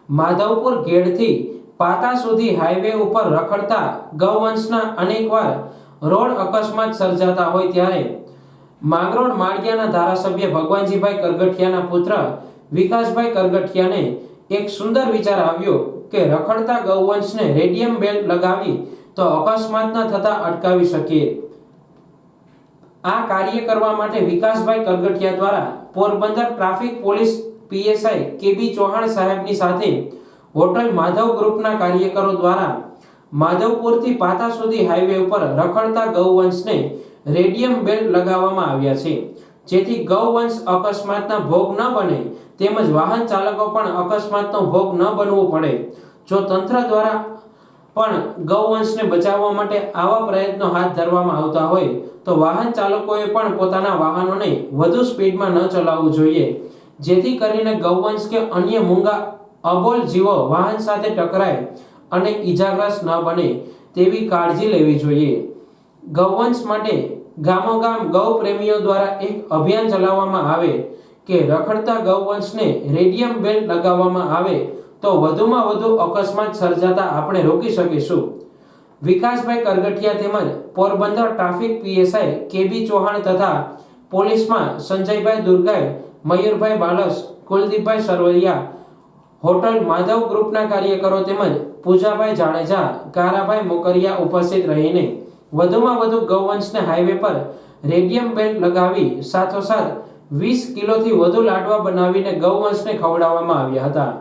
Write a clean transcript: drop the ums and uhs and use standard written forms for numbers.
માધવપુર ગેડથી પાતા સુધી હાઈવે ઉપર રખડતા ગૌવંશના અનેકવાર રોડ અકસ્માત સર્જાતા હોય ત્યારે માંગરોળ માળિયાના ધારાસભ્ય ભગવાનજીભાઈ કરગઠિયાના પુત્ર વિકાસભાઈ કરગઠિયાને એક સુંદર વિચાર આવ્યો કે રખડતા ગૌવંશને રેડિયમ બેલ્ટ લગાવી તો અકસ્માત ન થતા અટકાવી શકીએ। આ કાર્ય કરવા માટે વિકાસભાઈ કરગઠિયા દ્વારા Porbandar traffic police PSI KB Chauhan સાહેબની સાથે હોટલ માધવ ગ્રુપના કાર્યકરો દ્વારા માધવપુરથી પાતા સુધી હાઈવે ઉપર રખડતા ગૌવંશને રેડિયમ બેલ્ટ લગાવવામાં આવ્યા છે, જેથી ગૌવંશ અકસ્માતના ભોગ ન બને તેમજ વાહન ચાલકો પણ અકસ્માતનો ભોગ ન બનવું પડે। જો તંત્ર દ્વારા પણ ગૌવંશને બચાવવા માટે આવા પ્રયત્નો હાથ ધરવામાં આવતા હોય તો વાહન ચાલકોએ પણ પોતાના વાહનોને વધુ સ્પીડમાં ન ચલાવવું જોઈએ, જેથી કરીને ગૌવંશ કે અન્ય મૂંગા અબોલ જીવો વાહન સાથે ટકરાય અને ઈજાગ્રસ્ત ન બને તેવી કાળજી લેવી જોઈએ। ગૌવંશ માટે ગામોગામ ગૌ પ્રેમીઓ દ્વારા એક અભિયાન ચલાવવામાં આવે કે રખડતા ગૌવંશને રેડિયમ બેલ્ટ લગાવવામાં આવે તો વધુમાં વધુ અકસ્માત સર્જાતા આપણે રોકી શકીશું। વિકાસભાઈ કરગઠિયા તેમજ Porbandar traffic PSI KB Chauhan તથા પોલીસમાં સંજયભાઈ દુર્ગાઈ, મયુરભાઈ બાલસ, કુલદીપભાઈ સરવૈયા, હોટલ માધવ ગ્રુપના કાર્યકરો તેમજ પૂજાભાઈ જાડેજા, કારાભાઈ મોકરિયા ઉપસ્થિત રહીને વધુમાં વધુ ગૌવંશને હાઈવે પર રેડિયમ બેલ્ટ લગાવી સાથોસાથ 20 કિલોથી વધુ લાડવા બનાવીને ગૌવંશને ખવડાવવામાં આવ્યા હતા।